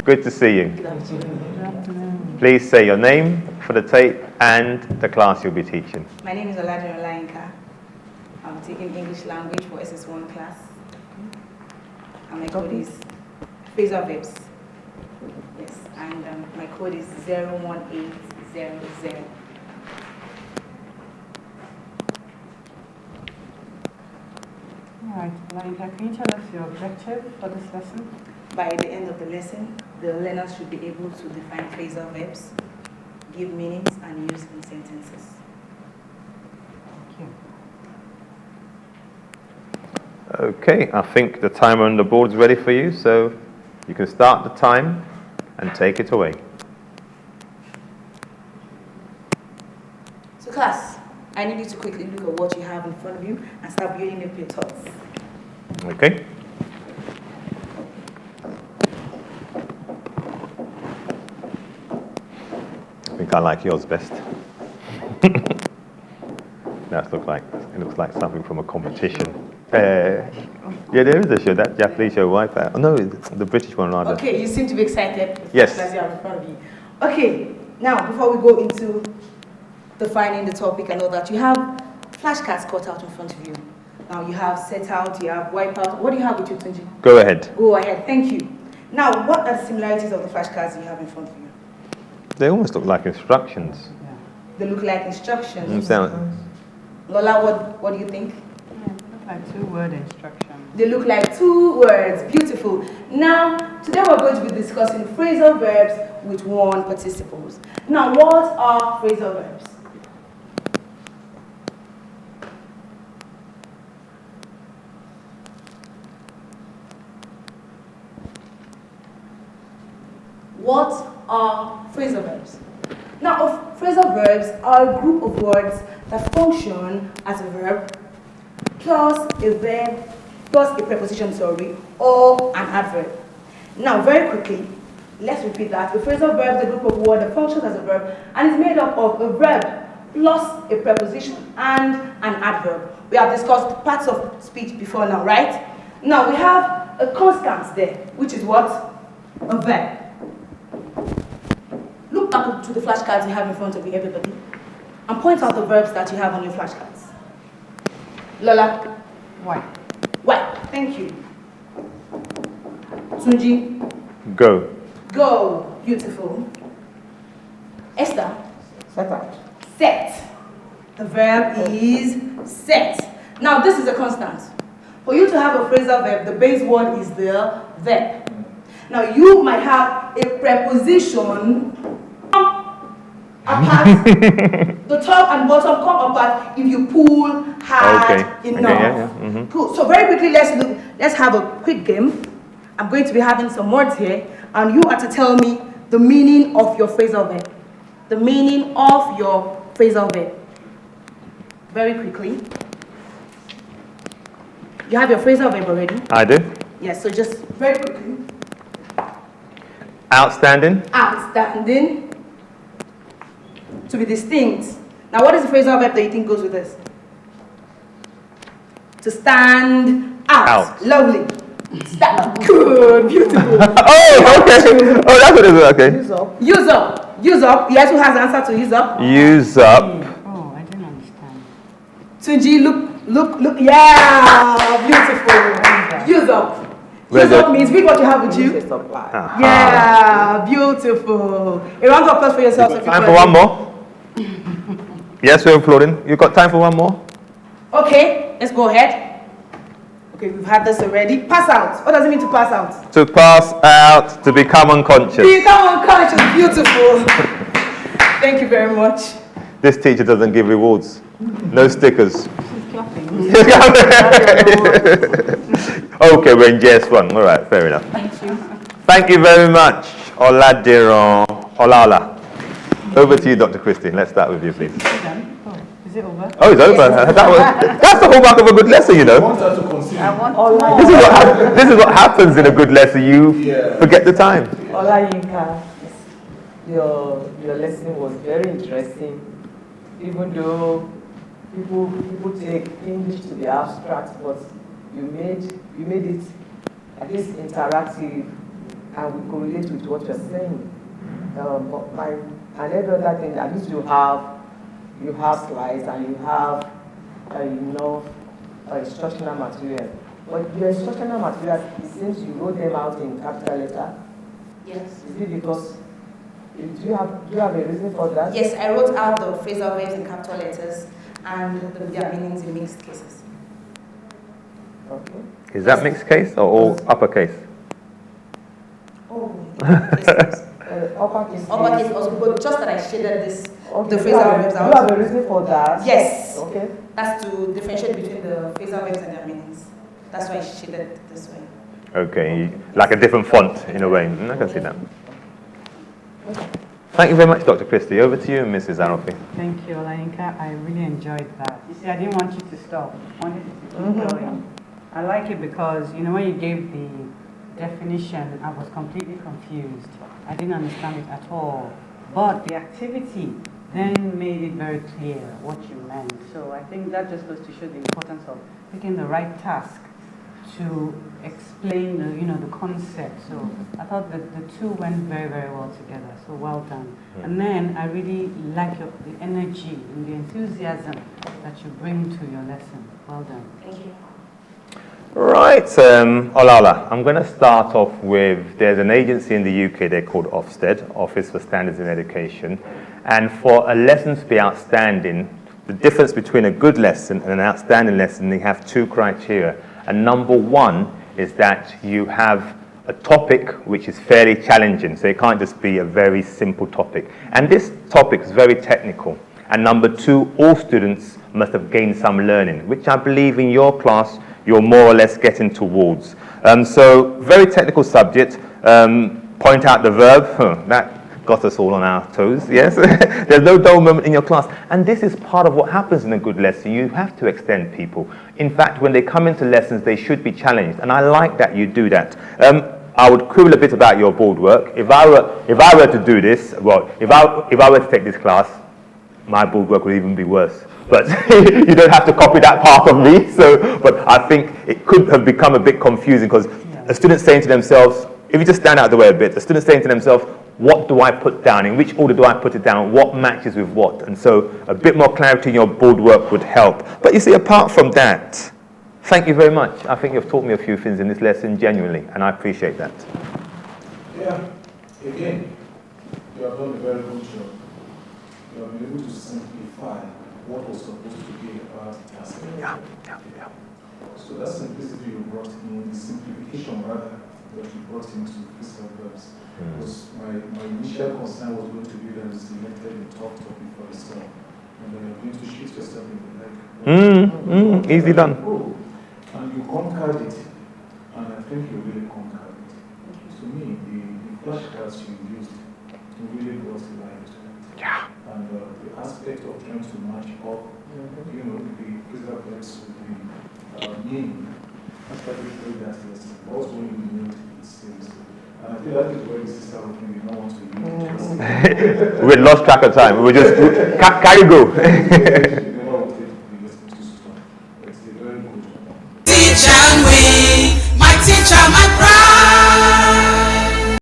Good to see you. Good afternoon. Please say your name for the tape and the class you'll be teaching. My name is Olayinka. I'm taking English language for SS1 class. And my code is Phrasal Verbs. Yes, and my code is 01800. All right, Olayinka, can you tell us your objective for this lesson? By the end of the lesson, the learners should be able to define phrasal verbs, give meanings, and use in sentences. Thank you. Okay, I think the timer on the board's ready for you, so you can start the time and take it away. So class, I need you to quickly look at what you have in front of you and start building up your thoughts. Okay? I think I like yours best. It looks like something from a competition. Yeah, there is a show, that Japanese show, Wipeout. Oh, no, it's the British one rather. Okay, you seem to be excited. Yes. As you have in front of you. Okay, now before we go into defining the topic and all that, you have flashcards cut out in front of you. Now you have set out, you have wipe out. What do you have with you, Tunji? Go ahead. Go ahead, thank you. Now, what are the similarities of the flashcards you have in front of you? They almost look like instructions. They look like instructions. Sound- Lola, what do you think? Yeah, it looks like two-word instructions. They look like 2 words. Beautiful. Now, today we're going to be discussing phrasal verbs with 1 participles. Now, what are phrasal verbs? What are phrasal verbs? Now, phrasal verbs are a group of words that function as a verb plus a preposition, or an adverb. Now, very quickly, let's repeat that. A phrasal verb is a group of words that functions as a verb and is made up of a verb plus a preposition and an adverb. We have discussed parts of speech before now, right? Now, we have a constant there, which is what? A verb. Look back to the flashcards you have in front of you, everybody, and point out the verbs that you have on your flashcards. Lola. Why? Why? Thank you. Tunji. Go. Go. Beautiful. Esther. Set out. Set. The verb is set. Now, this is a constant. For you to have a phrasal verb, the base word is the verb. Now, you might have a preposition apart. The top and bottom come apart if you pull hard enough. Okay, yeah. Mm-hmm. Cool. So very quickly, let's have a quick game. I'm going to be having some words here, and you are to tell me the meaning of your phrasal verb. The meaning of your phrasal verb. Very quickly. You have your phrasal verb already? I do. Yes, so just very quickly. Outstanding. Outstanding. To be distinct. Now, what is the phrasal verb that you think goes with this? To stand out. Lovely. Stand up. Good. Beautiful. Oh, okay. Oh, that's what it is. Okay. Use up. Use up. Use up. Yes, who has the answer to use up? Use up. Oh, I didn't understand. Tunji, look. Yeah. Beautiful. Use up. Use up means read what you have with you. Yeah. Beautiful. A round of applause for yourself. Time for one more. Yes, we're applauding. You got time for one more? Okay, let's go ahead. Okay, we've had this already. Pass out. What does it mean to pass out? To pass out, to become unconscious. Become unconscious. Beautiful. Thank you very much. This teacher doesn't give rewards. No stickers. She's clapping. Okay, we're in JS1. All right, fair enough. Thank you. Thank you very much, Olala. Over to you, Dr. Christine. Let's start with you, please. Done? Oh, is it over? Oh, it's over. That's the hallmark of a good lesson, you know. I want more. This is what happens in a good lesson. You forget the time. Olayinka, your lesson was very interesting, even though people take English to be abstract, but you made it at least interactive and we correlate with what you're saying. And every other thing, at least you have slides and you have instructional material. But your instructional materials, it seems you wrote them out in capital letter. Yes. Is it because, do you have a reason for that? Yes, I wrote out the phrasal verbs in capital letters and their meanings in mixed cases. Okay. Is that mixed case or all uppercase? Oh, yes. Uppercase. Uppercase also, but just that I shaded this, Okay. the phrasal verbs Do you out. have a reason for that? Yes. Okay. That's to differentiate between the phrasal verbs and their meanings. That's why I shaded it this way. Okay, like a different font in a way. I can see that. Thank you very much, Dr. Christie. Over to you, Mrs. Arofi. Thank you, Olayinka. I really enjoyed that. You see, I didn't want you to stop. I wanted you to keep going. I like it because, when you gave the definition, I was completely confused. I didn't understand it at all. But the activity then made it very clear what you meant. So I think that just goes to show the importance of picking the right task to explain the concept. So I thought that the two went very, very well together. So well done. And then I really like the energy and the enthusiasm that you bring to your lesson. Well done. Thank you. Right, Olala, I'm going to start off with, there's an agency in the UK, they're called Ofsted, Office for Standards in Education. And for a lesson to be outstanding, the difference between a good lesson and an outstanding lesson, they have two criteria. And number one is that you have a topic which is fairly challenging. So it can't just be a very simple topic. And this topic is very technical. And number two, all students must have gained some learning, which I believe in your class, you're more or less getting towards. So very technical subject. Point out the verb. That got us all on our toes, yes? There's no dull moment in your class. And this is part of what happens in a good lesson. You have to extend people. In fact, when they come into lessons, they should be challenged. And I like that you do that. I would quibble a bit about your board work. If I were to do this, well, if I were to take this class, my board work would even be worse. But you don't have to copy that part of me. But I think it could have become a bit confusing because a student saying to themselves, if you just stand out of the way a bit, the student saying to themselves, what do I put down? In which order do I put it down? What matches with what? And so a bit more clarity in your board work would help. But you see, apart from that, thank you very much. I think you've taught me a few things in this lesson genuinely, and I appreciate that. Yeah, again, you have done a very good job. You have been able to simplify what was supposed to be a part task. Yeah. So that simplicity you brought in, the simplification rather, that you brought into phrasal verbs. Because my initial concern was going to be that you selected a top topic for yourself, and then you're going to shoot yourself in the leg. Easily done. And you conquered it, and I think you really conquered it. To me, the flashcards you used really brought life to it. Yeah. And the aspect of trying to match up, the phrasal verbs with the meaning, after you played that lesson, that was when you knew it seems. And I think that is where the sister of me did not want to use it. We lost track of time. We were just carry go.